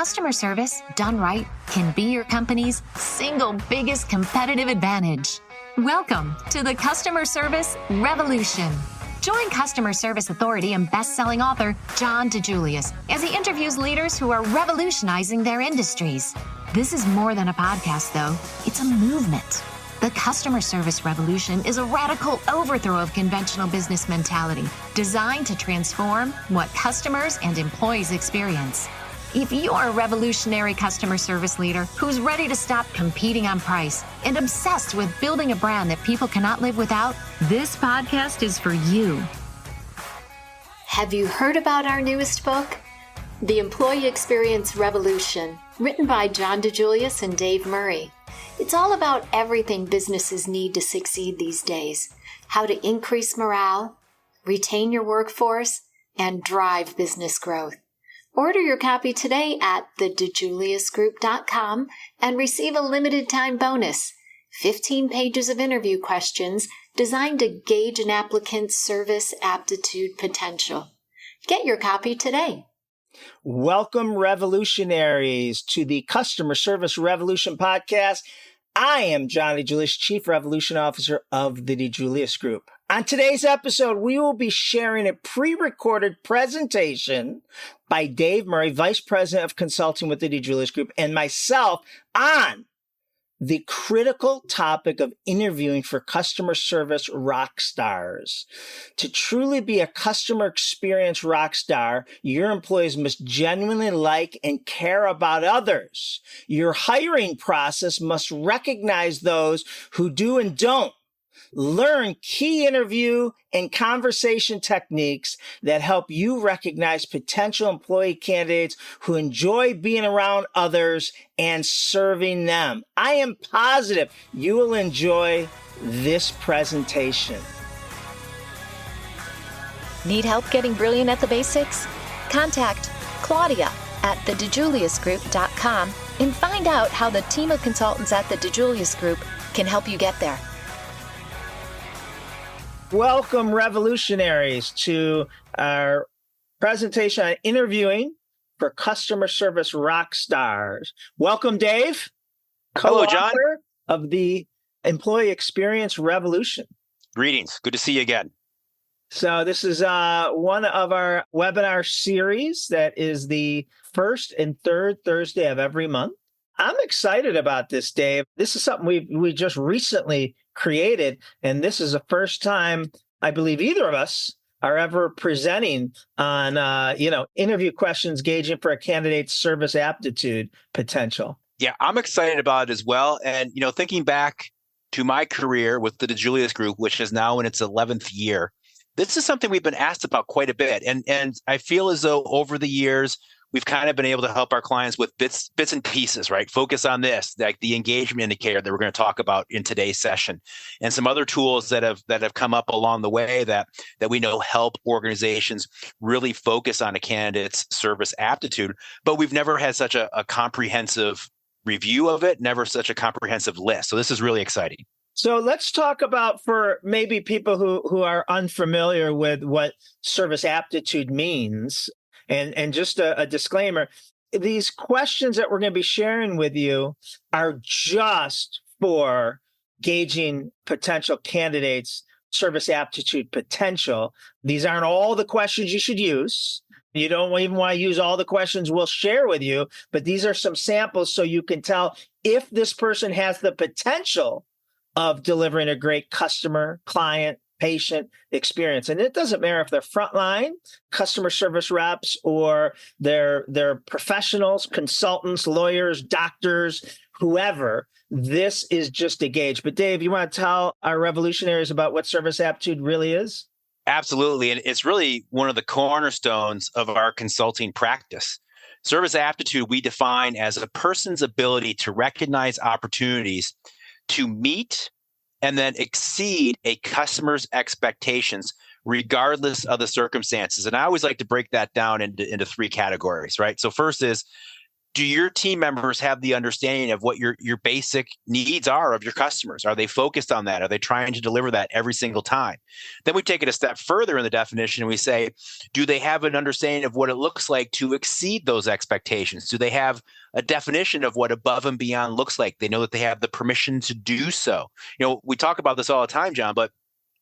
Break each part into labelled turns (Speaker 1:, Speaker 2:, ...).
Speaker 1: customer service, done right, can be your company's single biggest competitive advantage. Welcome to the Customer Service Revolution. Join customer service authority and best-selling author John DeJulius as he interviews leaders who are revolutionizing their industries. This is more than a podcast, though. It's a movement. The Customer Service Revolution is a radical overthrow of conventional business mentality designed to transform what customers and employees experience. If you are a revolutionary customer service leader who's ready to stop competing on price and obsessed with building a brand that people cannot live without, this podcast is for you.
Speaker 2: Have you heard about our newest book, The Employee Experience Revolution, written by John DeJulius and Dave Murray? It's all about everything businesses need to succeed these days: how to increase morale, retain your workforce, and drive business growth. Order your copy today at thedejuliusgroup.com and receive a limited time bonus: 15 pages of interview questions designed to gauge an applicant's service aptitude potential. Get your copy today.
Speaker 3: Welcome, revolutionaries, to the Customer Service Revolution podcast. I am John DeJulius, Chief Revolution Officer of the DeJulius Group. On today's episode, we will be sharing a pre-recorded presentation by Dave Murray, Vice President of Consulting with the DeJulius Group, and myself on the critical topic of interviewing for customer service rock stars. To truly be a customer experience rock star, your employees must genuinely like and care about others. Your hiring process must recognize those who do and don't. Learn key interview and conversation techniques that help you recognize potential employee candidates who enjoy being around others and serving them. I am positive you will enjoy this presentation.
Speaker 4: Need help getting brilliant at the basics? Contact Claudia at thedejuliusgroup.com and find out how the team of consultants at the DeJulius Group can help you get there.
Speaker 3: Welcome, revolutionaries, to our presentation on interviewing for customer service rock stars. Welcome, Dave.
Speaker 5: Hello, John.
Speaker 3: Co-author of the Employee Experience Revolution.
Speaker 5: Greetings. Good to see you again.
Speaker 3: So this is one of our webinar series that is the first and third Thursday of every month. I'm excited about this, Dave. This is something we just recently created, and this is the first time I believe either of us are ever presenting on interview questions gauging for a candidate's service aptitude potential.
Speaker 5: Yeah, I'm excited about it as well. And thinking back to my career with the DeJulius Group, which is now in its 11th year, this is something we've been asked about quite a bit. And I feel as though over the years, we've kind of been able to help our clients with bits and pieces, right? Focus on this, like the engagement indicator that we're going to talk about in today's session, and some other tools that have come up along the way that we know help organizations really focus on a candidate's service aptitude. But we've never had such a comprehensive review of it, never such a comprehensive list. So this is really exciting.
Speaker 3: So let's talk about, for maybe people who are unfamiliar with what service aptitude means. And just a disclaimer, these questions that we're going to be sharing with you are just for gauging potential candidates' service aptitude potential. These aren't all the questions you should use. You don't even want to use all the questions we'll share with you, but these are some samples so you can tell if this person has the potential of delivering a great customer, client, patient experience. And it doesn't matter if they're frontline customer service reps or they're professionals, consultants, lawyers, doctors, whoever. This is just a gauge. But Dave, you want to tell our revolutionaries about what service aptitude really is?
Speaker 5: Absolutely. And it's really one of the cornerstones of our consulting practice. Service aptitude we define as a person's ability to recognize opportunities to meet and then exceed a customer's expectations regardless of the circumstances. And I always like to break that down into three categories, right? So first is do your team members have the understanding of what your basic needs are of your customers? Are they focused on that? Are they trying to deliver that every single time? Then we take it a step further in the definition and we say, do they have an understanding of what it looks like to exceed those expectations? Do they have a definition of what above and beyond looks like? They know that they have the permission to do so. We talk about this all the time, John, but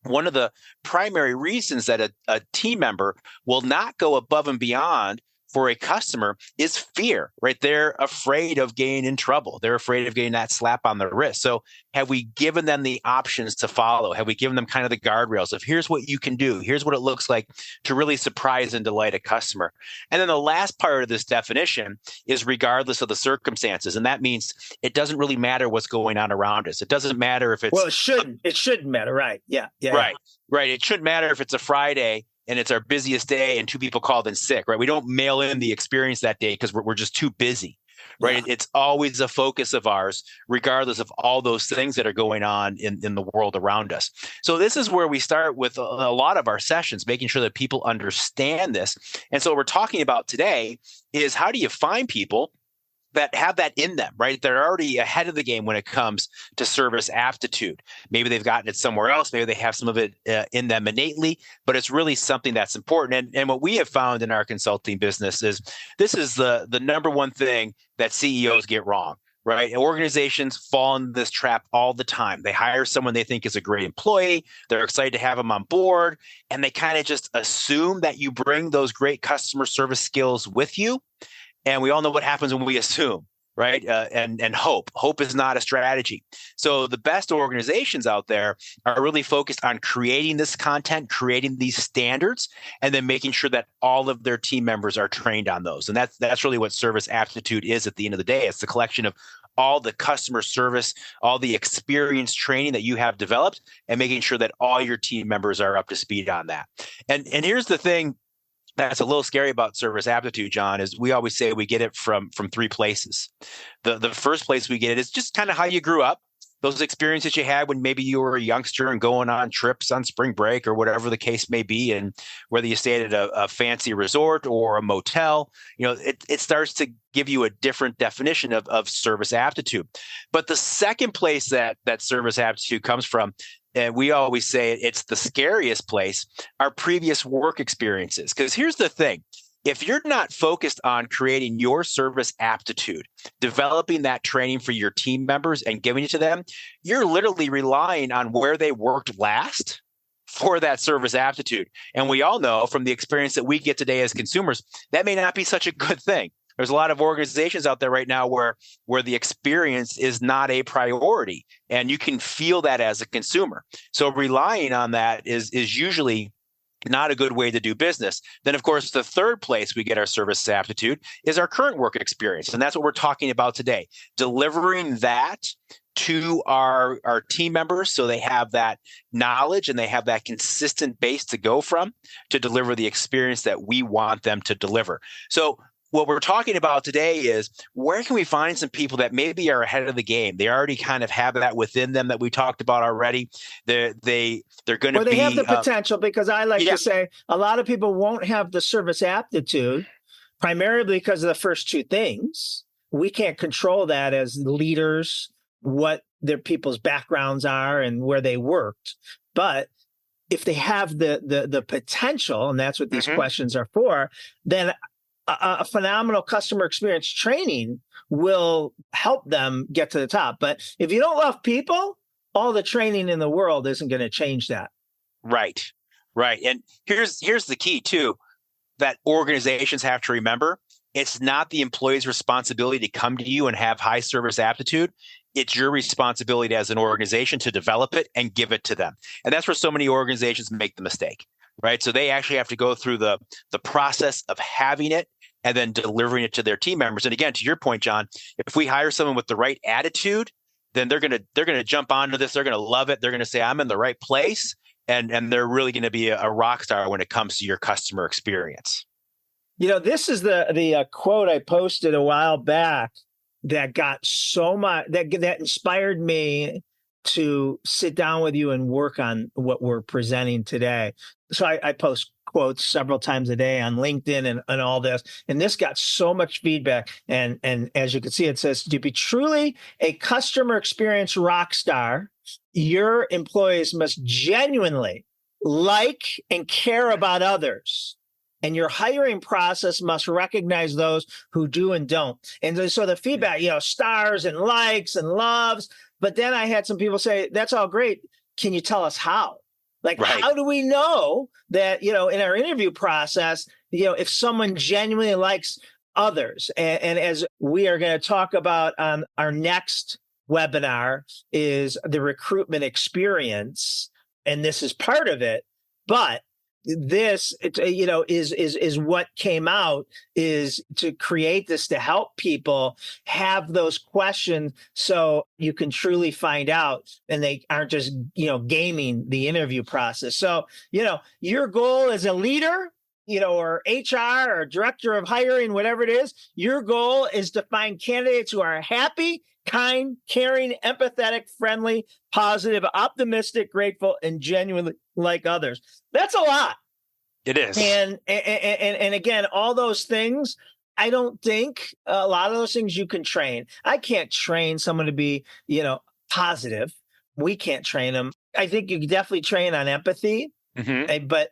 Speaker 5: one of the primary reasons that a team member will not go above and beyond for a customer is fear, right? They're afraid of getting in trouble. They're afraid of getting that slap on the wrist. So have we given them the options to follow? Have we given them kind of the guardrails of here's what you can do? Here's what it looks like to really surprise and delight a customer. And then the last part of this definition is regardless of the circumstances. And that means it doesn't really matter what's going on around us. It doesn't matter if it's...
Speaker 3: Well, it shouldn't matter, right? Yeah.
Speaker 5: Right. It shouldn't matter if it's a Friday and it's our busiest day and 2 people called in sick, right? We don't mail in the experience that day because we're just too busy, right? Yeah. It's always a focus of ours, regardless of all those things that are going on in the world around us. So this is where we start with a lot of our sessions, making sure that people understand this. And so what we're talking about today is how do you find people that have that in them, right? They're already ahead of the game when it comes to service aptitude. Maybe they've gotten it somewhere else. Maybe they have some of it in them innately, but it's really something that's important. And what we have found in our consulting business is this is the number one thing that CEOs get wrong, right? And organizations fall into this trap all the time. They hire someone they think is a great employee. They're excited to have them on board. And they kind of just assume that you bring those great customer service skills with you. And we all know what happens when we assume, right? And hope. Hope is not a strategy. So the best organizations out there are really focused on creating this content, creating these standards, and then making sure that all of their team members are trained on those. And that's really what service aptitude is at the end of the day. It's the collection of all the customer service, all the experience training that you have developed, and making sure that all your team members are up to speed on that. And here's the thing that's a little scary about service aptitude, John, is we always say we get it from 3 places. The first place we get it is just kind of how you grew up, those experiences you had when maybe you were a youngster and going on trips on spring break or whatever the case may be, and whether you stayed at a fancy resort or a motel, it starts to give you a different definition of service aptitude. But the second place that service aptitude comes from, and we always say it's the scariest place, our previous work experiences. Because here's the thing. If you're not focused on creating your service aptitude, developing that training for your team members and giving it to them, you're literally relying on where they worked last for that service aptitude. And we all know from the experience that we get today as consumers, that may not be such a good thing. There's a lot of organizations out there right now where the experience is not a priority, and you can feel that as a consumer. So relying on that is usually not a good way to do business. Then, of course, the third place we get our service aptitude is our current work experience. And that's what we're talking about today, delivering that to our team members so they have that knowledge and they have that consistent base to go from to deliver the experience that we want them to deliver. So what we're talking about today is where can we find some people that maybe are ahead of the game? They already kind of have that within them that we talked about already. They're going to
Speaker 3: Well, they have the potential, because I like to say a lot of people won't have the service aptitude primarily because of the first 2 things. We can't control that as leaders, what their people's backgrounds are and where they worked. But if they have the potential, and that's what these questions are for, then a phenomenal customer experience training will help them get to the top. But if you don't love people, all the training in the world isn't going to change that.
Speaker 5: Right. And here's the key too, that organizations have to remember. It's not the employee's responsibility to come to you and have high service aptitude. It's your responsibility as an organization to develop it and give it to them. And that's where so many organizations make the mistake, right? So they actually have to go through the process of having it and then delivering it to their team members. And again, to your point, John, if we hire someone with the right attitude, then they're gonna jump onto this. They're gonna love it. They're gonna say, I'm in the right place, and they're really gonna be a rock star when it comes to your customer experience.
Speaker 3: This is the quote I posted a while back that got so much that inspired me to sit down with you and work on what we're presenting today. So I post quotes several times a day on LinkedIn and all this. And this got so much feedback. And as you can see, it says, to be truly a customer experience rock star, your employees must genuinely like and care about others. And your hiring process must recognize those who do and don't. And so the feedback, stars and likes and loves. But then I had some people say, that's all great. Can you tell us how? Like, how do we know that, in our interview process, if someone genuinely likes others? And as we are going to talk about on our next webinar is the recruitment experience. And this is part of it. But this, is what came out, is to create this to help people have those questions so you can truly find out and they aren't just, gaming the interview process. So, your goal as a leader, or HR or director of hiring, whatever it is, your goal is to find candidates who are happy, kind, caring, empathetic, friendly, positive, optimistic, grateful, and genuinely like others. That's a lot.
Speaker 5: It is.
Speaker 3: And again, all those things, I don't think a lot of those things you can train. I can't train someone to be, positive. We can't train them. I think you can definitely train on empathy. Mm-hmm. But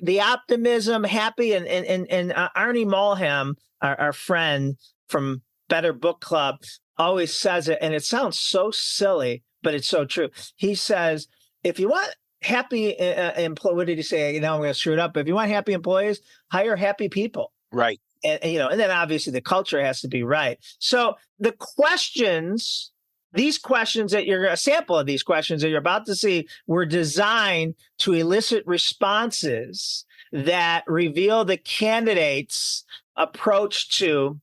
Speaker 3: the optimism, happy, and Arnie Mulham, our friend from Better Book Club, always says it, and it sounds so silly, but it's so true. He says, if you want happy employee, what did he say? I'm going to screw it up. But if you want happy employees, hire happy people.
Speaker 5: Right.
Speaker 3: And then obviously the culture has to be right. So the questions, these questions a sample of these questions that you're about to see were designed to elicit responses that reveal the candidate's approach to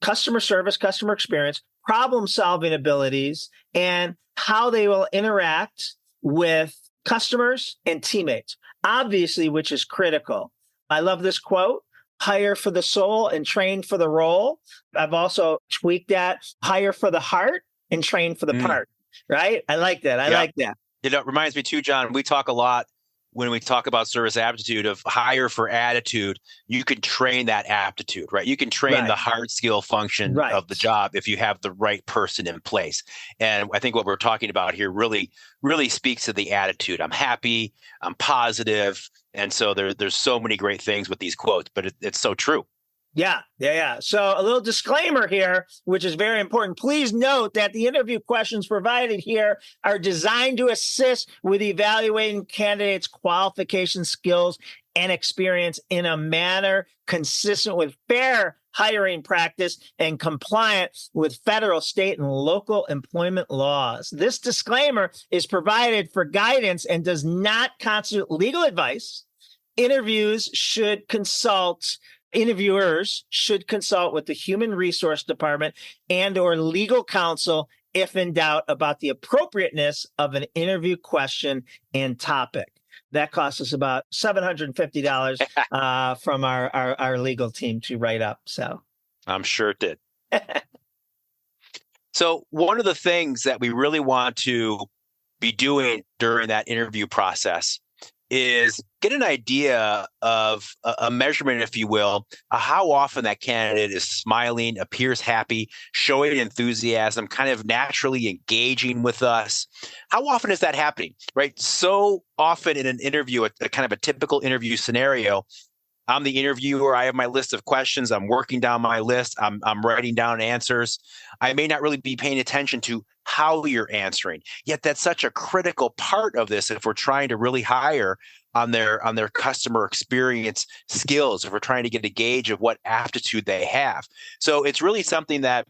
Speaker 3: customer service, customer experience, problem-solving abilities, and how they will interact with customers and teammates, obviously, which is critical. I love this quote: hire for the soul and train for the role. I've also tweaked that: hire for the heart and train for the part, right? I like that. I like that.
Speaker 5: It reminds me too, John, we talk a lot when we talk about service aptitude of hire for attitude. You can train that aptitude, right? You can train the hard skill function of the job if you have the right person in place. And I think what we're talking about here really, really speaks to the attitude. I'm happy, I'm positive. And so there's so many great things with these quotes, but it's so true.
Speaker 3: Yeah. So a little disclaimer here, which is very important. Please note that the interview questions provided here are designed to assist with evaluating candidates' qualifications, skills, and experience in a manner consistent with fair hiring practice and compliant with federal, state, and local employment laws. This disclaimer is provided for guidance and does not constitute legal advice. Interviewers should consult with the Human Resource Department and or legal counsel if in doubt about the appropriateness of an interview question and topic. That costs us about $750 from our legal team to write up. So
Speaker 5: I'm sure it did. So one of the things that we really want to be doing during that interview process is get an idea of a measurement, if you will, of how often that candidate is smiling, appears happy, showing enthusiasm, kind of naturally engaging with us. How often is that happening, right? So often in an interview, a kind of a typical interview scenario, I'm the interviewer. I have my list of questions. I'm working down my list. I'm writing down answers. I may not really be paying attention to how you're answering. Yet that's such a critical part of this if we're trying to really hire on their customer experience skills, if we're trying to get a gauge of what aptitude they have. So it's really something that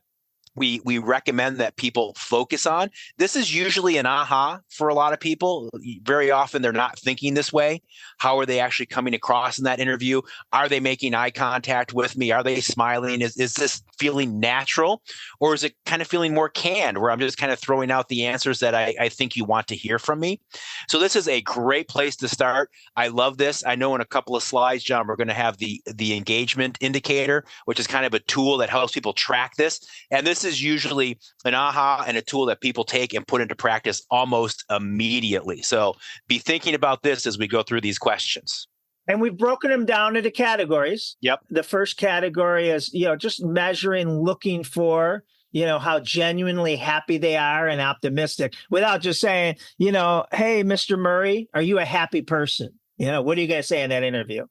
Speaker 5: we recommend that people focus on. This is usually an aha for a lot of people. Very often they're not thinking this way. How are they actually coming across in that interview? Are they making eye contact with me? Are they smiling? Is this feeling natural? Or is it kind of feeling more canned, where I'm just kind of throwing out the answers that I think you want to hear from me? So this is a great place to start. I love this. I know in a couple of slides, John, we're going to have the engagement indicator, which is kind of a tool that helps people track this. And this this is usually an aha and a tool that people take and put into practice almost immediately. So be thinking about this as we go through these questions.
Speaker 3: And we've broken them down into categories.
Speaker 5: Yep.
Speaker 3: The first category is, just measuring, looking for, how genuinely happy they are and optimistic without just saying, hey, Mr. Murray, are you a happy person? What are you going to say in that interview?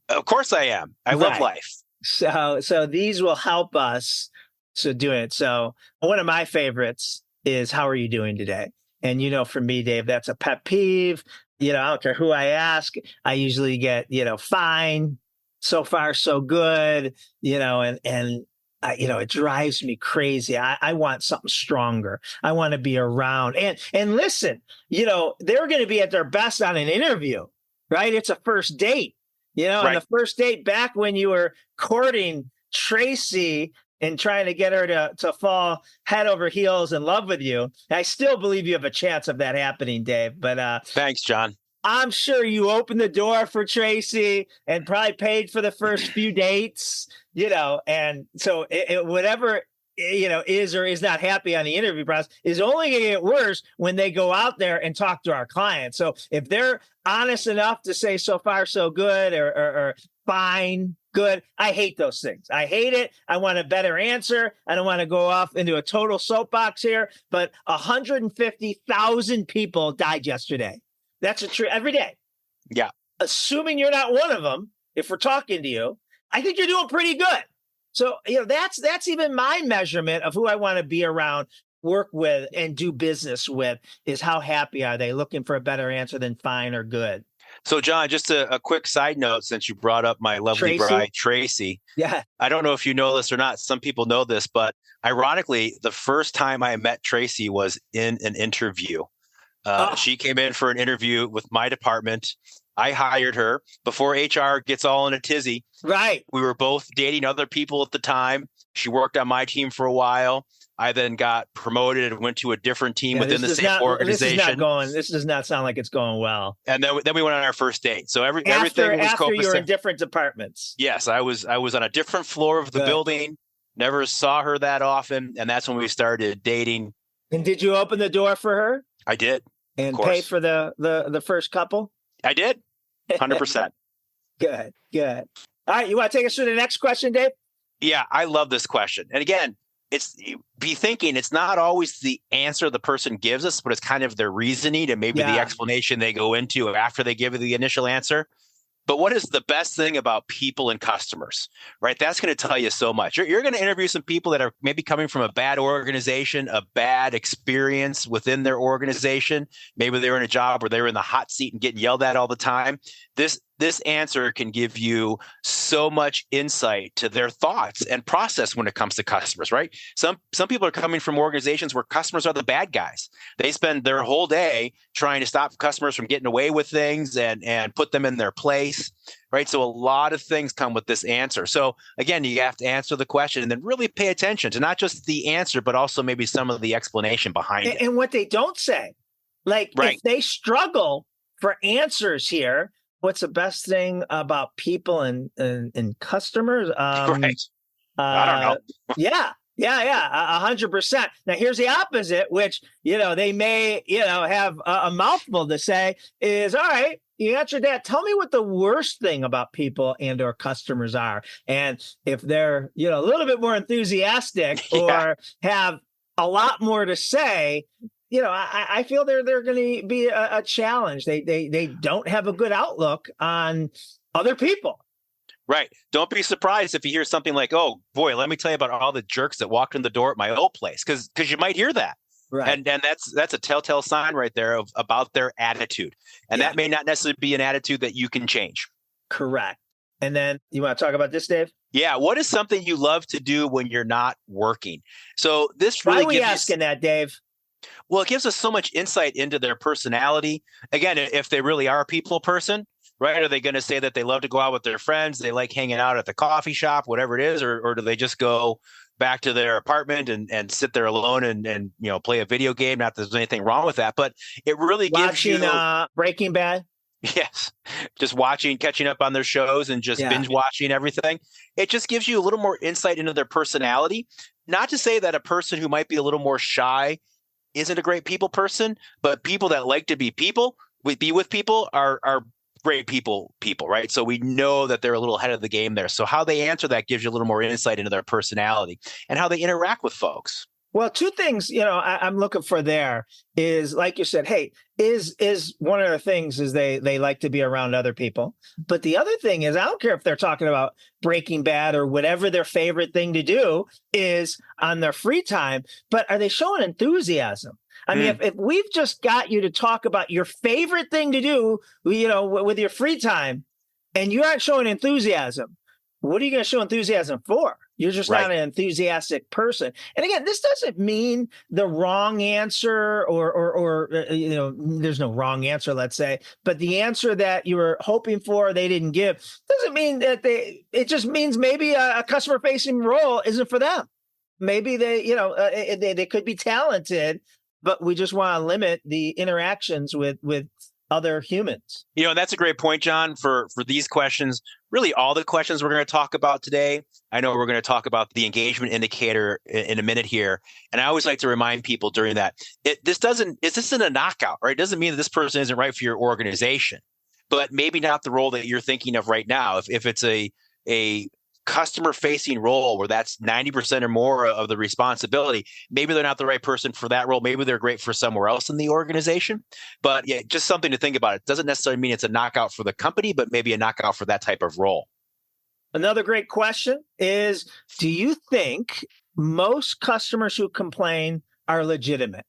Speaker 5: Of course I am. I love life.
Speaker 3: So these will help us doing it. So one of my favorites is, how are you doing today? And, for me, Dave, that's a pet peeve. I don't care who I ask. I usually get, fine, so far, so good, it drives me crazy. I want something stronger. I want to be around. And listen, they're going to be at their best on an interview, right? It's a first date, right. And the first date back when you were courting Tracy and trying to get her to fall head over heels in love with you. I still believe you have a chance of that happening, Dave. But
Speaker 5: thanks, John.
Speaker 3: I'm sure you opened the door for Tracy and probably paid for the first few dates, and so whatever, is or is not happy on the interview process is only going to get worse when they go out there and talk to our clients. So if they're honest enough to say so far, so good, or fine, good, I hate those things. I hate it. I want a better answer. I don't want to go off into a total soapbox here, but 150,000 people died yesterday. That's a true every day.
Speaker 5: Yeah.
Speaker 3: Assuming you're not one of them, if we're talking to you, I think you're doing pretty good. So, that's even my measurement of who I want to be around, work with, and do business with, is how happy are they, looking for a better answer than fine or good.
Speaker 5: So, John, just a quick side note, since you brought up my lovely bride, Tracy.
Speaker 3: Yeah.
Speaker 5: I don't know if you know this or not. Some people know this, but ironically, the first time I met Tracy was in an interview. She came in for an interview with my department. I hired her before HR gets all in a tizzy.
Speaker 3: Right.
Speaker 5: We were both dating other people at the time. She worked on my team for a while. I then got promoted and went to a different team within the same organization.
Speaker 3: This does not sound like it's going well.
Speaker 5: And then we went on our first date. So everything was
Speaker 3: after you were in different departments.
Speaker 5: Yes, I was on a different floor of the building. Never saw her that often, and that's when we started dating.
Speaker 3: And did you open the door for her?
Speaker 5: I did.
Speaker 3: And pay for the first couple?
Speaker 5: I did. 100%.
Speaker 3: Good. All right. You want to take us through the next question, Dave?
Speaker 5: Yeah, I love this question. And again, it's not always the answer the person gives us, but it's kind of their reasoning and maybe the explanation they go into after they give you the initial answer. But what is the best thing about people and customers, right? That's going to tell you so much. You're going to interview some people that are maybe coming from a bad organization, a bad experience within their organization. Maybe they're in a job where they're in the hot seat and getting yelled at all the time. This answer can give you so much insight to their thoughts and process when it comes to customers, right? Some people are coming from organizations where customers are the bad guys. They spend their whole day trying to stop customers from getting away with things and put them in their place, right? So a lot of things come with this answer. So again, you have to answer the question and then really pay attention to not just the answer, but also maybe some of the explanation behind it.
Speaker 3: And what they don't say, if they struggle for answers here, what's the best thing about people and customers?
Speaker 5: Right. I don't know.
Speaker 3: Yeah, 100%. Now, here's the opposite, which, they may, have a mouthful to say is, all right, you answered that. Tell me what the worst thing about people and or customers are. And if they're, a little bit more enthusiastic or have a lot more to say, I feel they're going to be a challenge. They don't have a good outlook on other people.
Speaker 5: Right. Don't be surprised if you hear something like, oh, boy, let me tell you about all the jerks that walked in the door at my old place, because you might hear that. Right. And that's a telltale sign right there about their attitude. And that may not necessarily be an attitude that you can change.
Speaker 3: Correct. And then you want to talk about this, Dave?
Speaker 5: Yeah. What is something you love to do when you're not working? So this really
Speaker 3: Why are we asking that, Dave?
Speaker 5: Well, it gives us so much insight into their personality. Again, if they really are a people person, right? Are they going to say that they love to go out with their friends? They like hanging out at the coffee shop, whatever it is, or do they just go back to their apartment and sit there alone and play a video game? Not that there's anything wrong with that, but it really gives you
Speaker 3: Breaking Bad.
Speaker 5: Yes. Just catching up on their shows and just binge watching everything. It just gives you a little more insight into their personality. not to say that a person who might be a little more shy isn't a great people person, but people that like to be with people are great people, right? So we know that they're a little ahead of the game there. So how they answer that gives you a little more insight into their personality and how they interact with folks.
Speaker 3: Well, two things, I'm looking for there is, like you said, hey, is one of the things is they like to be around other people. But the other thing is, I don't care if they're talking about Breaking Bad or whatever their favorite thing to do is on their free time, but are they showing enthusiasm? I mean, if we've just got you to talk about your favorite thing to do, with your free time, and you aren't showing enthusiasm, what are you going to show enthusiasm for? You're just not an enthusiastic person. And again, this doesn't mean the wrong answer or there's no wrong answer, let's say, but the answer that you were hoping for, they didn't give, doesn't mean that it just means maybe a customer facing role isn't for them. Maybe they could be talented, but we just want to limit the interactions with other humans.
Speaker 5: And that's a great point, John, for these questions. Really, all the questions we're going to talk about today. I know we're going to talk about the engagement indicator in a minute here. And I always like to remind people during that, this isn't a knockout, right? It doesn't mean that this person isn't right for your organization, but maybe not the role that you're thinking of right now. If it's a customer-facing role where that's 90% or more of the responsibility, maybe they're not the right person for that role. Maybe they're great for somewhere else in the organization. But yeah, just something to think about. It doesn't necessarily mean it's a knockout for the company, but maybe a knockout for that type of role.
Speaker 3: Another great question is, do you think most customers who complain are legitimate?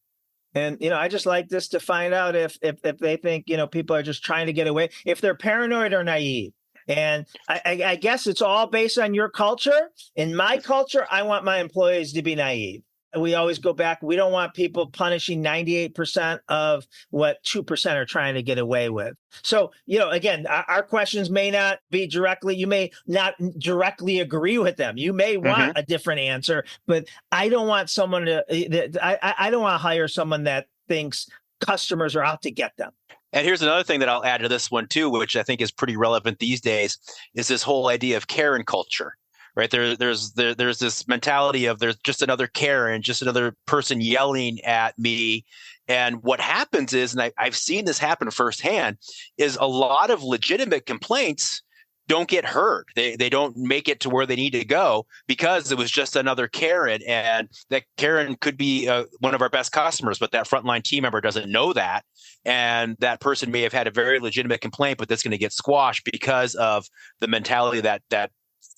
Speaker 3: And, I just like this to find out if they think, people are just trying to get away, if they're paranoid or naive. And I guess it's all based on your culture. In my culture, I want my employees to be naive. We always go back. We don't want people punishing 98% of what 2% are trying to get away with. So, again, our questions may not be directly, you may not directly agree with them. You may want a different answer, but I don't want someone I don't want to hire someone that thinks customers are out to get them.
Speaker 5: And here's another thing that I'll add to this one too, which I think is pretty relevant these days, is this whole idea of Karen culture, right? There's this mentality of there's just another Karen, just another person yelling at me. And what happens is, and I've seen this happen firsthand, is a lot of legitimate complaints don't get heard. They don't make it to where they need to go because it was just another Karen, and that Karen could be one of our best customers, but that frontline team member doesn't know that. And that person may have had a very legitimate complaint, but that's going to get squashed because of the mentality that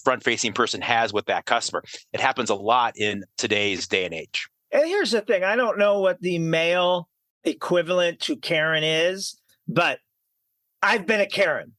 Speaker 5: front-facing person has with that customer. It happens a lot in today's day and age.
Speaker 3: And here's the thing. I don't know what the male equivalent to Karen is, but I've been a Karen.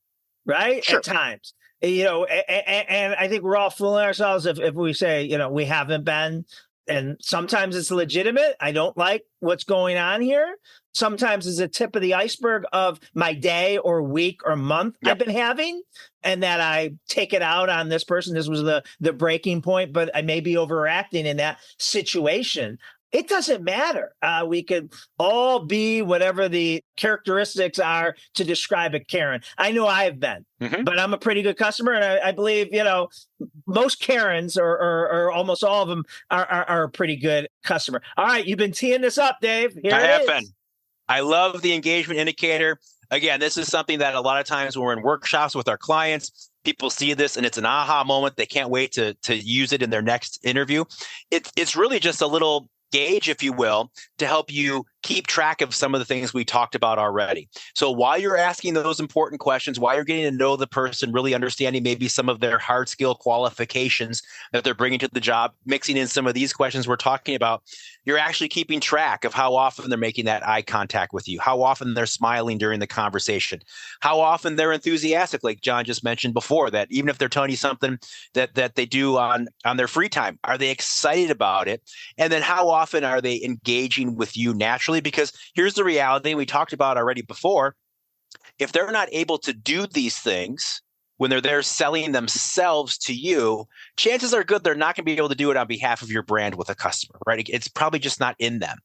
Speaker 3: Right? Sure. At times, and I think we're all fooling ourselves if we say, we haven't been. And sometimes it's legitimate. I don't like what's going on here. Sometimes it's a tip of the iceberg of my day or week or month I've been having, and that I take it out on this person. This was the breaking point, but I may be overacting in that situation. It doesn't matter. We could all be whatever the characteristics are to describe a Karen. I know I've been, but I'm a pretty good customer. And I believe, most Karens or almost all of them are a pretty good customer. All right. You've been teeing this up, Dave. Here I have been.
Speaker 5: I love the engagement indicator. Again, this is something that a lot of times when we're in workshops with our clients, people see this and it's an aha moment. They can't wait to use it in their next interview. It's really just a little gauge, if you will, to help you keep track of some of the things we talked about already. So while you're asking those important questions, while you're getting to know the person, really understanding maybe some of their hard skill qualifications that they're bringing to the job, mixing in some of these questions we're talking about, you're actually keeping track of how often they're making that eye contact with you, how often they're smiling during the conversation, how often they're enthusiastic, like John just mentioned before, that even if they're telling you something that they do on their free time, are they excited about it? And then how often are they engaging with you naturally? Because here's the reality we talked about already before. If they're not able to do these things when they're there selling themselves to you, chances are good they're not going to be able to do it on behalf of your brand with a customer, right? It's probably just not in them.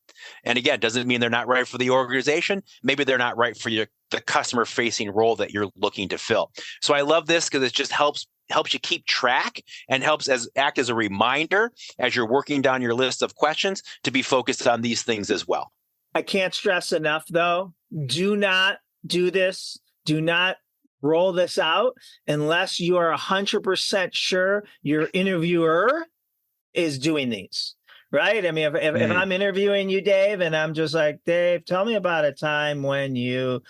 Speaker 5: And again, doesn't mean they're not right for the organization. Maybe they're not right for the customer-facing role that you're looking to fill. So I love this because it just helps helps you keep track and helps act as a reminder as you're working down your list of questions to be focused on these things as well.
Speaker 3: I can't stress enough, though, do not do this. Do not roll this out unless you are 100% sure your interviewer is doing these. Right? I mean, if I'm interviewing you, Dave, and I'm just like, Dave, tell me about a time when and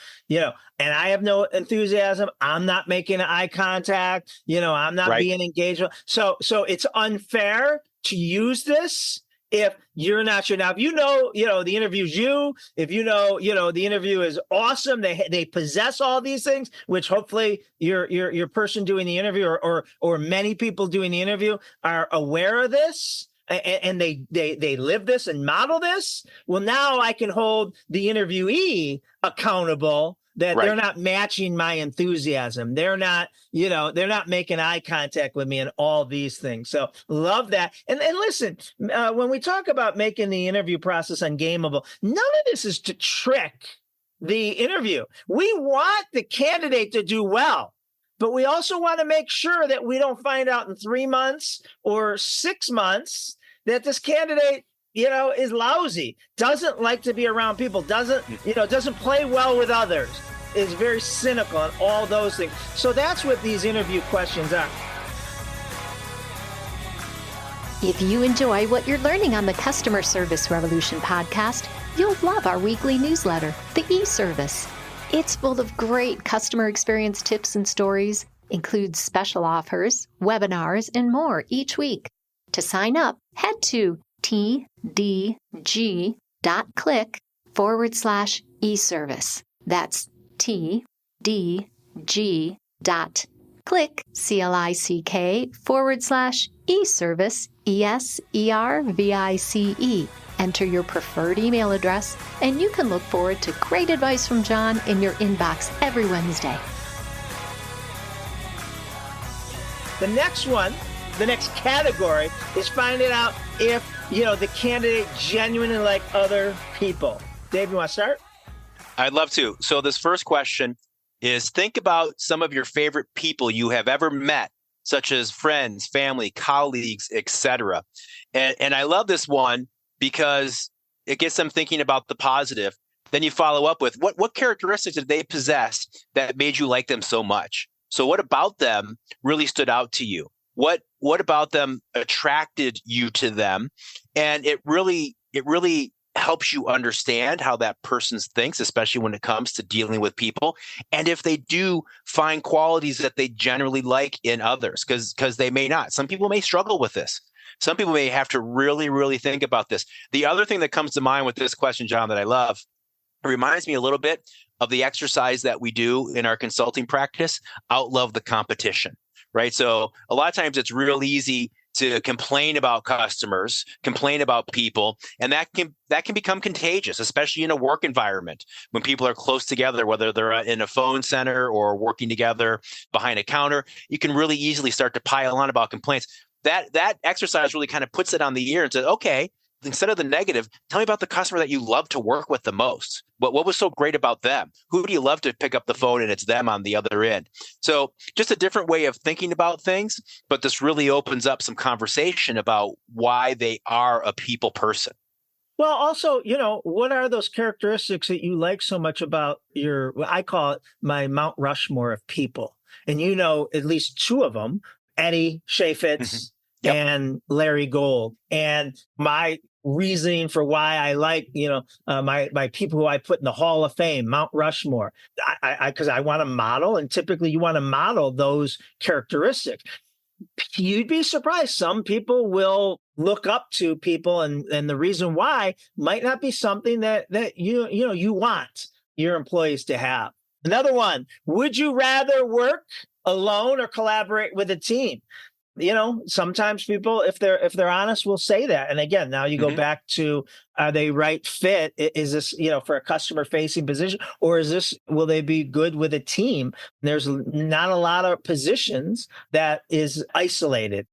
Speaker 3: I have no enthusiasm. I'm not making eye contact. I'm not being engaged. So it's unfair to use this if you're not sure. Now, if the interview's you, if the interview is awesome, they possess all these things, which hopefully your person doing the interview or many people doing the interview are aware of this. And they live this and model this. Well, now I can hold the interviewee accountable that they're not matching my enthusiasm. They're not making eye contact with me and all these things. So love that. And listen, when we talk about making the interview process ungameable, none of this is to trick the interview. We want the candidate to do well. But we also want to make sure that we don't find out in 3 months or 6 months that this candidate, is lousy, doesn't like to be around people, doesn't play well with others, is very cynical and all those things. So that's what these interview questions are.
Speaker 2: If you enjoy what you're learning on the Customer Service Revolution podcast, you'll love our weekly newsletter, The E-Service. It's full of great customer experience tips and stories, includes special offers, webinars, and more each week. To sign up, head to tdg.click/eService. That's tdg.click/eService, ESERVICE. Enter your preferred email address, and you can look forward to great advice from John in your inbox every Wednesday.
Speaker 3: The next category is finding out if, the candidate genuinely like other people. Dave, you want to start?
Speaker 5: I'd love to. So this first question is, think about some of your favorite people you have ever met, such as friends, family, colleagues, etc. And I love this one because it gets them thinking about the positive. Then you follow up with what characteristics did they possess that made you like them so much? So what about them really stood out to you? What about them attracted you to them? And it really helps you understand how that person thinks, especially when it comes to dealing with people. And if they do find qualities that they generally like in others, because they may not. Some people may struggle with this. Some people may have to really, really think about this. The other thing that comes to mind with this question, John, that I love, it reminds me a little bit of the exercise that we do in our consulting practice, outlove the competition, right? So a lot of times it's real easy to complain about customers, complain about people, and that can become contagious, especially in a work environment when people are close together, whether they're in a phone center or working together behind a counter. You can really easily start to pile on about complaints. That exercise really kind of puts it on the ear and says, okay, instead of the negative, tell me about the customer that you love to work with the most. What was so great about them? Who do you love to pick up the phone and it's them on the other end? So just a different way of thinking about things, but this really opens up some conversation about why they are a people person.
Speaker 3: Well, also, what are those characteristics that you like so much about I call it my Mount Rushmore of people. And at least two of them, Eddie Chaffetz and Larry Gold. And my reasoning for why I like, my people who I put in the Hall of Fame, Mount Rushmore, because I want to model, and typically you want to model those characteristics. You'd be surprised. Some people will look up to people, and the reason why might not be something that you want your employees to have. Another one, would you rather work alone or collaborate with a team? Sometimes people, if they're honest, will say that. And again, now you go back to, are they right fit? Is this, for a customer facing position, or will they be good with a team? There's not a lot of positions that is isolated,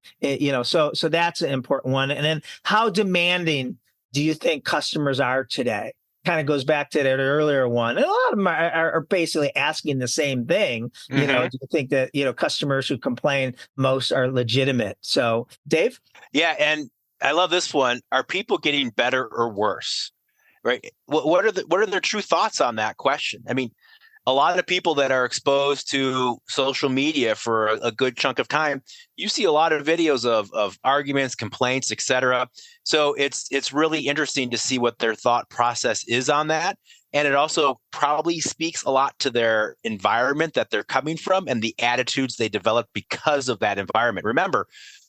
Speaker 3: so that's an important one. And then how demanding do you think customers are today? kind of goes back to that earlier one. And a lot of them are basically asking the same thing. Do you think that, customers who complain most are legitimate? So, Dave?
Speaker 5: Yeah. And I love this one. Are people getting better or worse? Right. What are their true thoughts on that question? I mean, a lot of people that are exposed to social media for a good chunk of time, you see a lot of videos of arguments, complaints, etc. So it's really interesting to see what their thought process is on that. And it also probably speaks a lot to their environment that they're coming from and the attitudes they develop because of that environment. Remember,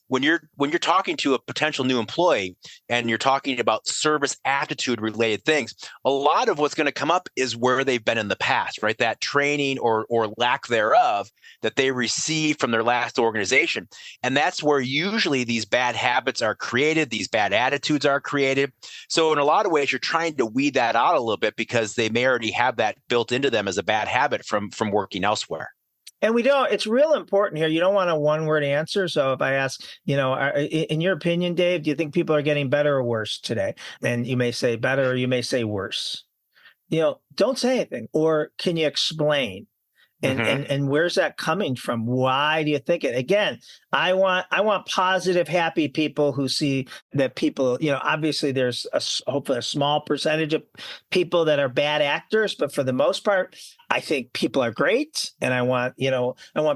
Speaker 5: when you're talking to a potential new employee and you're talking about service attitude related things, a lot of what's going to come up is where they've been in the past, right? That training or lack thereof that they received from their last organization. And that's where usually these bad habits are created, these bad attitudes are created. So in a lot of ways, you're trying to weed that out a little bit because they may already have that built into them as a bad habit from working elsewhere.
Speaker 3: And it's real important here. You don't want a one-word answer. So if I ask, in your opinion, Dave, do you think people are getting better or worse today? And you may say better or you may say worse. Don't say anything. Or can you explain? And where's that coming from? Why do you think it? Again, I want positive, happy people who see that people, obviously there's hopefully a small percentage of people that are bad actors, but for the most part, I think people are great. And I want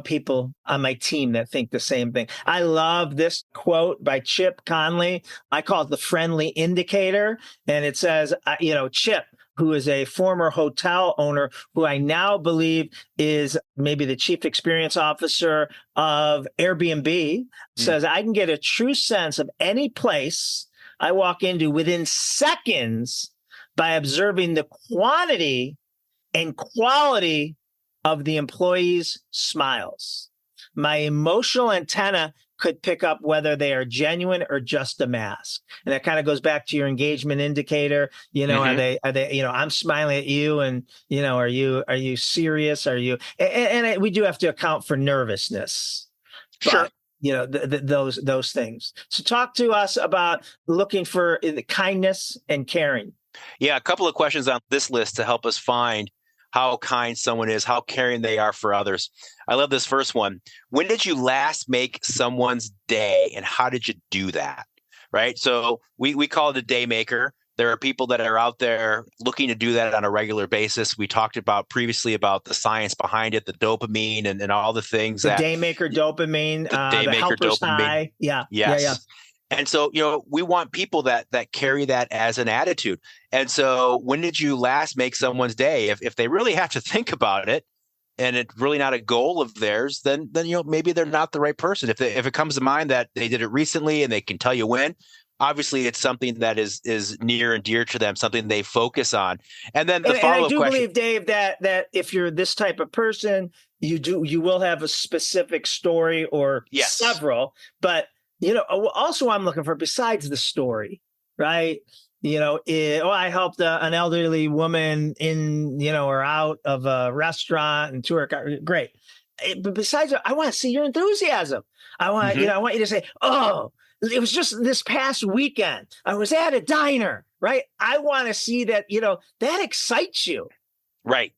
Speaker 3: people on my team that think the same thing. I love this quote by Chip Conley. I call it the friendly indicator. And it says, Chip, who is a former hotel owner, who I now believe is maybe the chief experience officer of Airbnb, says, I can get a true sense of any place I walk into within seconds by observing the quantity and quality of the employees' smiles. My emotional antenna could pick up whether they are genuine or just a mask. And that kind of goes back to your engagement indicator. Are they, I'm smiling at you and, are you serious? Are you, and we do have to account for nervousness.
Speaker 5: Sure.
Speaker 3: But, those things. So talk to us about looking for kindness and caring.
Speaker 5: Yeah. A couple of questions on this list to help us find how kind someone is, how caring they are for others. I love this first one. When did you last make someone's day and how did you do that? Right. So we call it a day maker. There are people that are out there looking to do that on a regular basis. We talked about previously about the science behind it, the dopamine and all the things
Speaker 3: the day maker dopamine, the helper's high. Yeah.
Speaker 5: Yes.
Speaker 3: Yeah.
Speaker 5: And so, we want people that carry that as an attitude. And so when did you last make someone's day? If they really have to think about it and it's really not a goal of theirs, then maybe they're not the right person. If it comes to mind that they did it recently and they can tell you when, obviously it's something that is near and dear to them, something they focus on. And then the follow-up question.
Speaker 3: I do believe, Dave, that if you're this type of person, you will have a specific story or several, but also I'm looking for besides the story, right? I helped an elderly woman in, or out of a restaurant and to her car. Great. But besides, I want to see your enthusiasm. I want, I want you to say, oh, it was just this past weekend. I was at a diner, right? I want to see that, that excites you.
Speaker 5: Right.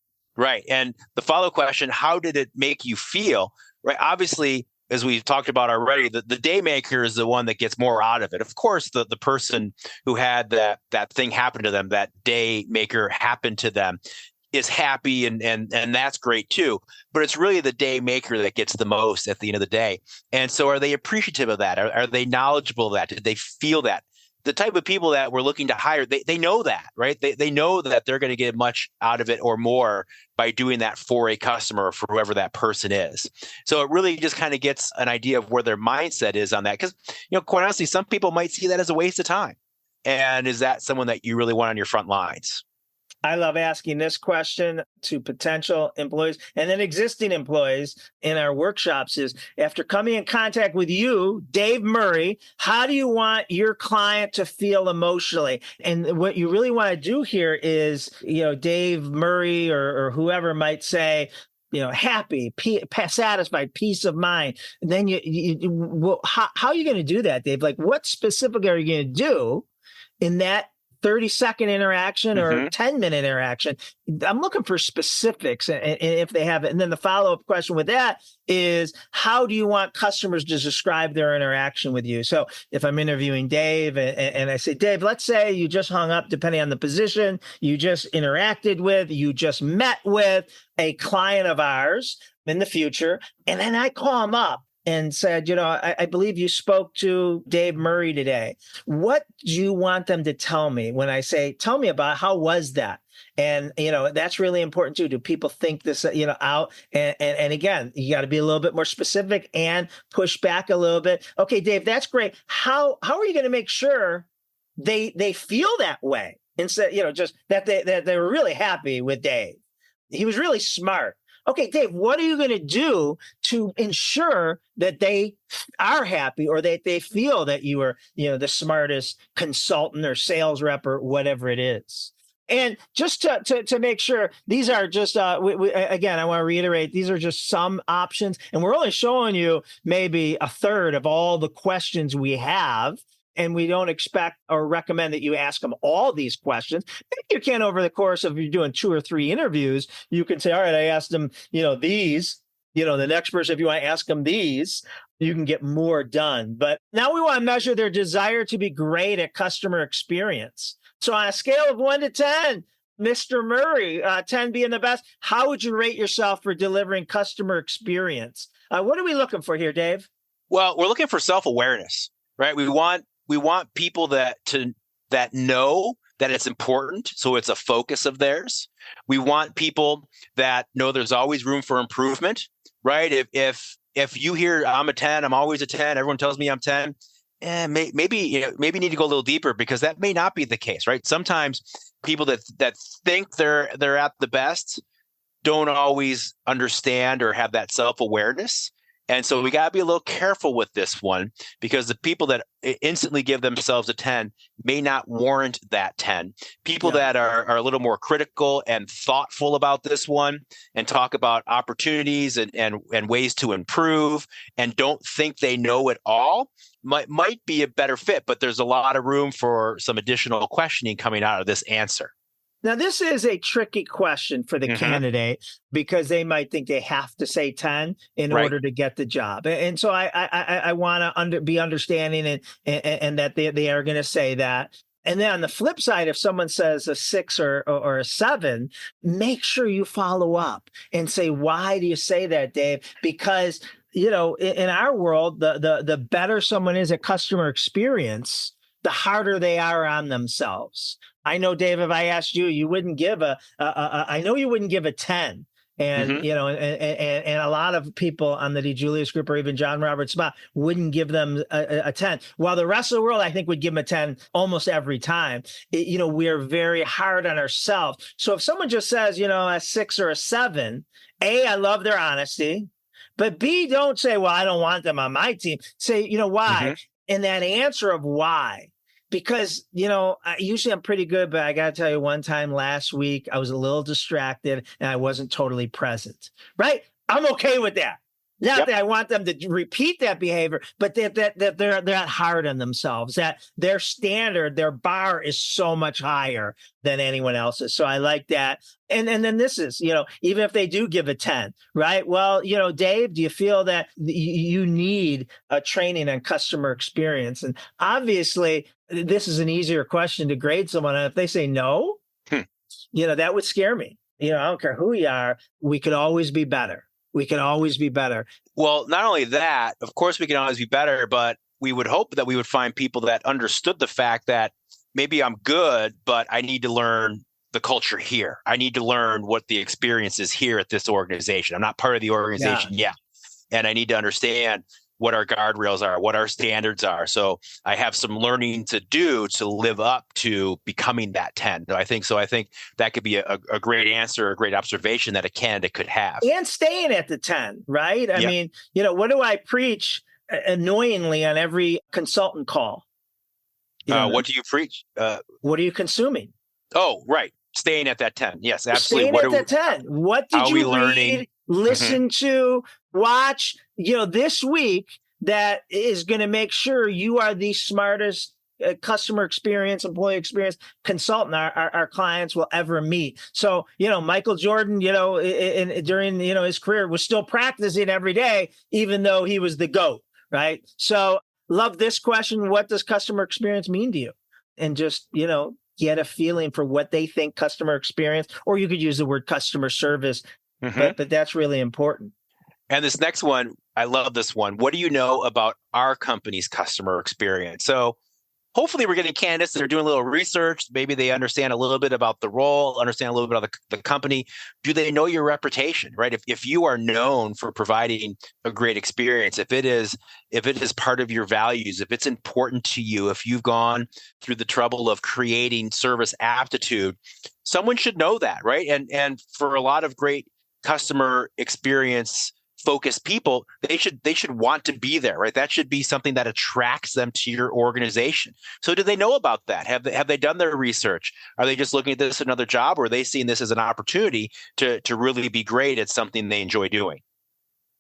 Speaker 5: And the follow question, how did it make you feel? Right. Obviously, as we've talked about already, the day maker is the one that gets more out of it. Of course, the person who had that thing happen to them, that day maker happened to them, is happy and that's great too. But it's really the day maker that gets the most at the end of the day. And so are they appreciative of that? Are they knowledgeable of that? Did they feel that? The type of people that we're looking to hire, they know that, right? They know that they're going to get much out of it or more by doing that for a customer or for whoever that person is. So it really just kind of gets an idea of where their mindset is on that. Because, quite honestly, some people might see that as a waste of time. And is that someone that you really want on your front lines?
Speaker 3: I love asking this question to potential employees and then existing employees in our workshops is, after coming in contact with you, Dave Murray, how do you want your client to feel emotionally? And what you really want to do here is, Dave Murray or whoever might say, happy, satisfied, peace of mind. And then how are you going to do that, Dave? Like, what specifically are you going to do in that 30-second interaction or 10-minute interaction. I'm looking for specifics and if they have it. And then the follow-up question with that is, how do you want customers to describe their interaction with you? So if I'm interviewing Dave and I say, Dave, let's say you just hung up, depending on the position, you just interacted with, you just met with a client of ours in the future, and then I call him up and said, I believe you spoke to Dave Murray today. What do you want them to tell me when I say, tell me about how was that? And, that's really important too. Do people think this, out? And again, you got to be a little bit more specific and push back a little bit. Okay, Dave, that's great. How are you going to make sure they feel that way? Instead, just that they were really happy with Dave. He was really smart. Okay, Dave, what are you going to do to ensure that they are happy or that they feel that you are, the smartest consultant or sales rep or whatever it is? And just to make sure, these are just, again, I want to reiterate, these are just some options. And we're only showing you maybe a third of all the questions we have. And we don't expect or recommend that you ask them all these questions. Maybe you can, over the course of you doing 2 or 3 interviews, you can say, all right, I asked them, these, the next person, if you want to ask them these, you can get more done. But now we want to measure their desire to be great at customer experience. So on a scale of 1 to 10, Mr. Murray, 10 being the best, how would you rate yourself for delivering customer experience? What are we looking for here, Dave?
Speaker 5: Well, we're looking for self-awareness, right? We want people that know that it's important, so it's a focus of theirs. We want people that know there's always room for improvement, right? If you hear I'm a 10, I'm always a 10, everyone tells me I'm 10, maybe you need to go a little deeper, because that may not be the case, right? Sometimes people that think they're at the best don't always understand or have that self-awareness. And so we got to be a little careful with this one, because the people that instantly give themselves a 10 may not warrant that 10. People that are a little more critical and thoughtful about this one and talk about opportunities and ways to improve and don't think they know it all might be a better fit. But there's a lot of room for some additional questioning coming out of this answer.
Speaker 3: Now, this is a tricky question for the candidate, because they might think they have to say 10 in order to get the job. And so I want to be understanding and that they are going to say that. And then on the flip side, if someone says a 6 or a 7, make sure you follow up and say, why do you say that, Dave? Because, in our world, the better someone is at customer experience, the harder they are on themselves. I know, Dave, if I asked you, you wouldn't give I know you wouldn't give a 10. And, and a lot of people on the DeJulius group, or even John Robert Spot, wouldn't give them a 10. While the rest of the world, I think, would give them a 10 almost every time. We're very hard on ourselves. So if someone just says, a 6 or a 7, A, I love their honesty. But B, don't say, well, I don't want them on my team. Say, why? And that answer of why. Because, usually I'm pretty good, but I got to tell you, one time last week, I was a little distracted and I wasn't totally present, right? I'm okay with that. Not that I want them to repeat that behavior, but that they're not hard on themselves, that their standard, their bar is so much higher than anyone else's. So I like that. And then this is, even if they do give a 10, right? Well, Dave, do you feel that you need a training on customer experience? And obviously, this is an easier question to grade someone. And if they say no, that would scare me. I don't care who you are. We could always be better. We can always be better.
Speaker 5: Well, not only that, of course, we can always be better, but we would hope that we would find people that understood the fact that maybe I'm good, but I need to learn the culture here. I need to learn what the experience is here at this organization. I'm not part of the organization yet. And I need to understand what our guardrails are, what our standards are. So I have some learning to do to live up to becoming that 10. I think that could be a great answer, a great observation that a candidate could have.
Speaker 3: And staying at the 10, right? I mean, what do I preach annoyingly on every consultant call?
Speaker 5: What do you preach?
Speaker 3: What are you consuming?
Speaker 5: Oh, right. Staying at that 10. Yes, absolutely.
Speaker 3: Staying at that 10. What did you read, listen to, watch, this week that is going to make sure you are the smartest customer experience, employee experience consultant our clients will ever meet. So, Michael Jordan, during, his career was still practicing every day, even though he was the GOAT, right? So love this question. What does customer experience mean to you? And just, get a feeling for what they think customer experience, or you could use the word customer service, but that's really important.
Speaker 5: And this next one, I love this one. What do you know about our company's customer experience? So hopefully we're getting candidates that are doing a little research. Maybe they understand a little bit about the role, understand a little bit about the company. Do they know your reputation, right? If you are known for providing a great experience, if it is part of your values, if it's important to you, if you've gone through the trouble of creating service aptitude, someone should know that, right? And for a lot of great customer experience focused people, they should want to be there, right? That should be something that attracts them to your organization. So do they know about that? Have they done their research? Are they just looking at this as another job, or are they seeing this as an opportunity to really be great at something they enjoy doing?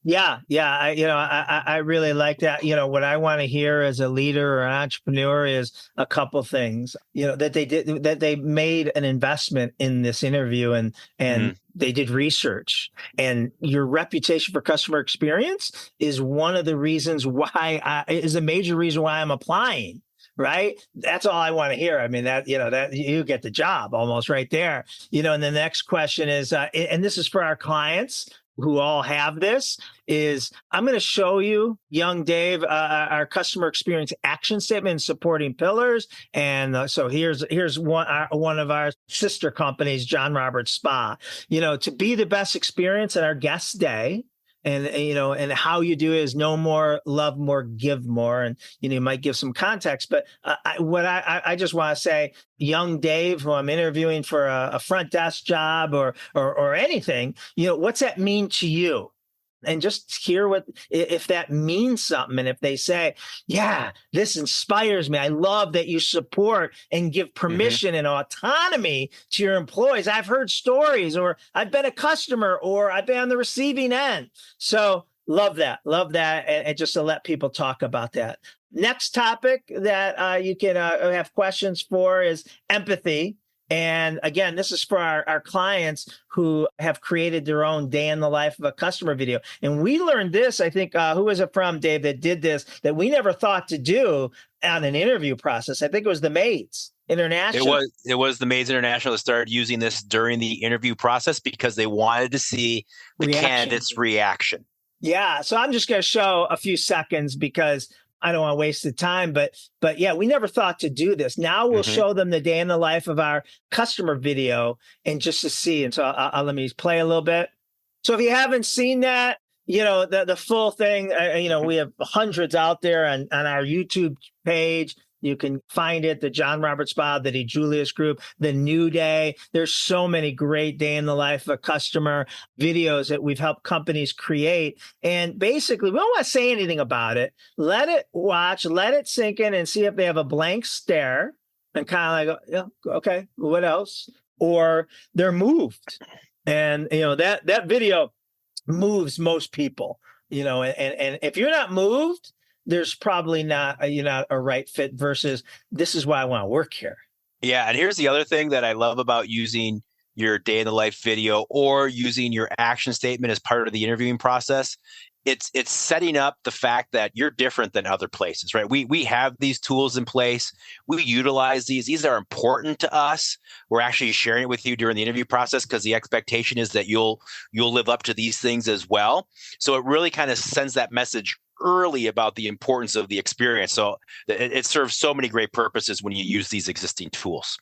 Speaker 3: Yeah. I really like that. What I want to hear as a leader or an entrepreneur is a couple things, that they made an investment in this interview and they did research, and your reputation for customer experience is one of the reasons why is a major reason why I'm applying. Right. That's all I want to hear. I mean, that you get the job almost right there. And the next question is, and this is for our clients who all have this, is I'm going to show you, young Dave, our customer experience action statement and supporting pillars. And so here's one of our sister companies, John Roberts Spa, to be the best experience at our guest day. And how you do it is know more, love more, give more. And, you might give some context, but I just want to say, young Dave, who I'm interviewing for a front desk job or anything, what's that mean to you? And just hear if that means something. And if they say, yeah, this inspires me. I love that you support and give permission and autonomy to your employees. I've heard stories, or I've been a customer, or I've been on the receiving end. So love that. And just to let people talk about that. Next topic that you can have questions for is empathy. And again, this is for our clients who have created their own day in the life of a customer video. And we learned this, I think, who was it from, Dave, that did this, that we never thought to do on an interview process? I think it was the Maids International.
Speaker 5: It was the Maids International that started using this during the interview process because they wanted to see the candidate's reaction.
Speaker 3: Yeah. So I'm just going to show a few seconds because I don't want to waste the time, but yeah, we never thought to do this. Now we'll show them the day in the life of our customer video, and just to see. And so I'll let me play a little bit. So if you haven't seen that, the full thing, we have hundreds out there on our YouTube page. You can find it, the John Roberts Spa, the DeJulius Group, the New Day. There's so many great day in the life of a customer videos that we've helped companies create. And basically, we don't want to say anything about it. Let it watch, let it sink in, and see if they have a blank stare and kind of like, yeah, okay, what else? Or they're moved. And, that video moves most people, and if you're not moved, there's probably not a right fit versus this is why I want to work here.
Speaker 5: Yeah. And here's the other thing that I love about using your day in the life video or using your action statement as part of the interviewing process. It's setting up the fact that you're different than other places, right? We have these tools in place. We utilize these. These are important to us. We're actually sharing it with you during the interview process because the expectation is that you'll live up to these things as well. So it really kind of sends that message early about the importance of the experience. So it serves so many great purposes when you use these existing tools.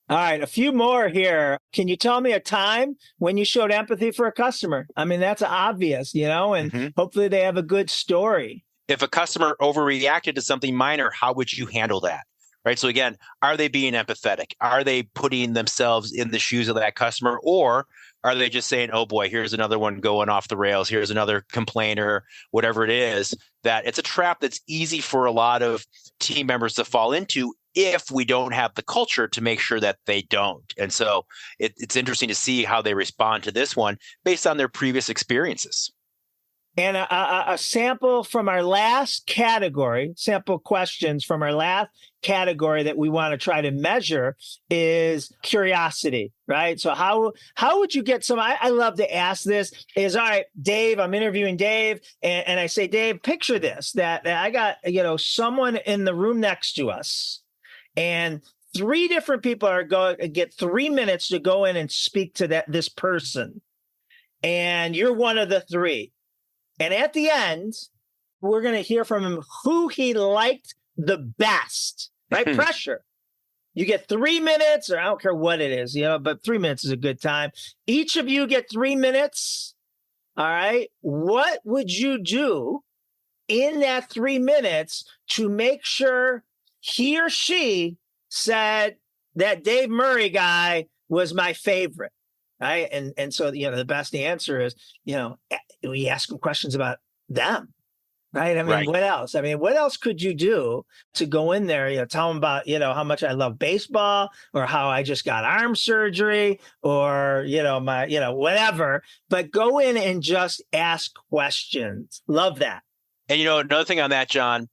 Speaker 3: All right, a few more here. Can you tell me a time when you showed empathy for a customer? I mean, that's obvious, and hopefully they have a good story.
Speaker 5: If a customer overreacted to something minor, how would you handle that? Right. So again, are they being empathetic? Are they putting themselves in the shoes of that customer? Or are they just saying, oh boy, here's another one going off the rails. Here's another complainer, whatever it is, that it's a trap that's easy for a lot of team members to fall into if we don't have the culture to make sure that they don't. And so it's interesting to see how they respond to this one based on their previous experiences.
Speaker 3: And a sample from our last category, sample questions from our last category that we want to try to measure is curiosity, right? So how would you get some, I love to ask this is, all right, Dave, I'm interviewing Dave. And I say, Dave, picture this, that I got, someone in the room next to us, and 3 different people are going to get 3 minutes to go in and speak to this person. And you're one of the 3. And at the end, we're going to hear from him who he liked the best, right? Pressure. You get 3 minutes, or I don't care what it is, but 3 minutes is a good time. Each of you get 3 minutes. All right. What would you do in that 3 minutes to make sure he or she said that Dave Murray guy was my favorite? Right. And so, the best answer is, we ask them questions about them. Right. I mean,
Speaker 5: Right.
Speaker 3: What else? I mean, what else could you do to go in there, tell them about, how much I love baseball, or how I just got arm surgery, or, my, whatever, but go in and just ask questions. Love that.
Speaker 5: And, another thing on that, John,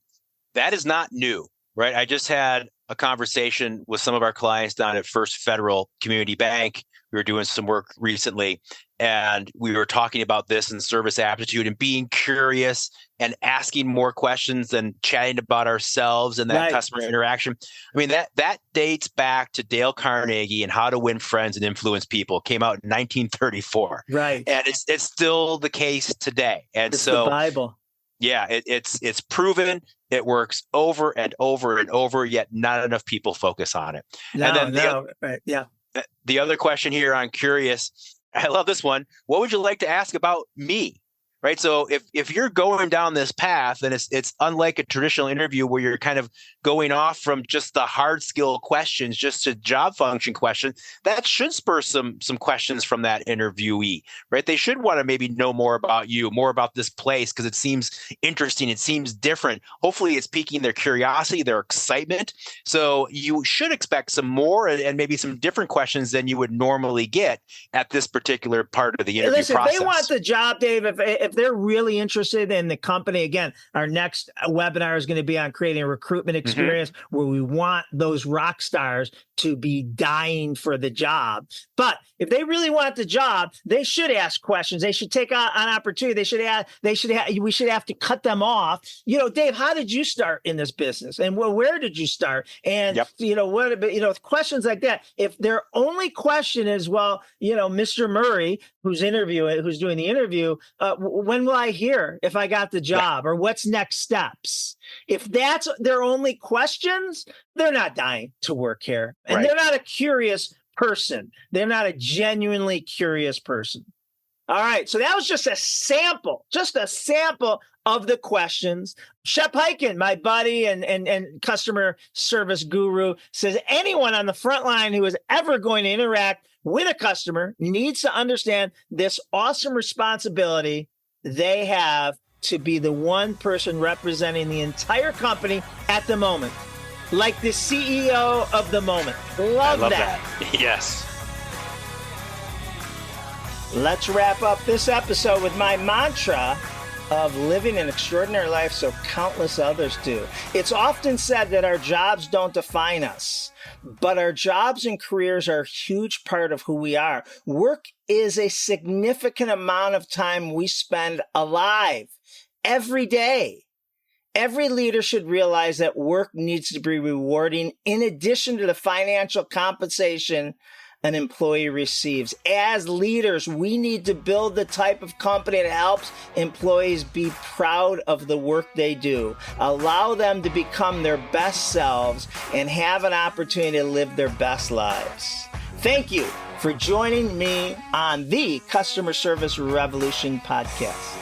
Speaker 5: that is not new, right? I just had a conversation with some of our clients down at First Federal Community Bank. We were doing some work recently, and we were talking about this and service aptitude and being curious and asking more questions and chatting about ourselves and that
Speaker 3: Right.
Speaker 5: customer interaction. I mean, that dates back to Dale Carnegie and How to Win Friends and Influence People. Came out in 1934.
Speaker 3: Right.
Speaker 5: And it's still the case today. And
Speaker 3: It's
Speaker 5: so
Speaker 3: the Bible.
Speaker 5: yeah, it's proven. It works over and over and over, yet not enough people focus on it. And then
Speaker 3: Right. Yeah.
Speaker 5: the other question here on curious, I love this one. What would you like to ask about me? Right. So if you're going down this path, and it's unlike a traditional interview where you're kind of going off from just the hard skill questions, just to job function questions, that should spur some questions from that interviewee, right? They should want to maybe know more about you, more about this place, because it seems interesting. It seems different. Hopefully it's piquing their curiosity, their excitement. So you should expect some more and maybe some different questions than you would normally get at this particular part of the interview process.
Speaker 3: If they want the job, Dave, if they're really interested in the company, again, our next webinar is going to be on creating a recruitment experience where we want those rock stars to be dying for the job. But if they really want the job, they should ask questions. They should take an opportunity. We should have to cut them off. Dave, how did you start in this business? And where did you start? And, questions like that. If their only question is, Mr. Murray, who's doing the interview, when will I hear if I got the job, or what's next steps? If that's their only questions, they're not dying to work here. And They're not a curious person. They're not a genuinely curious person. All right. So that was just a sample of the questions. Shep Hyken, my buddy and customer service guru, says anyone on the front line who is ever going to interact with a customer needs to understand this awesome responsibility they have to be the one person representing the entire company at the moment, like the CEO of the moment. Love that.
Speaker 5: Yes.
Speaker 3: Let's wrap up this episode with my mantra of living an extraordinary life so countless others do. It's often said that our jobs don't define us, but our jobs and careers are a huge part of who we are. Work is a significant amount of time we spend alive every day. Every leader should realize that work needs to be rewarding in addition to the financial compensation an employee receives. As leaders, we need to build the type of company that helps employees be proud of the work they do, allow them to become their best selves, and have an opportunity to live their best lives. Thank you for joining me on the Customer Service Revolution podcast.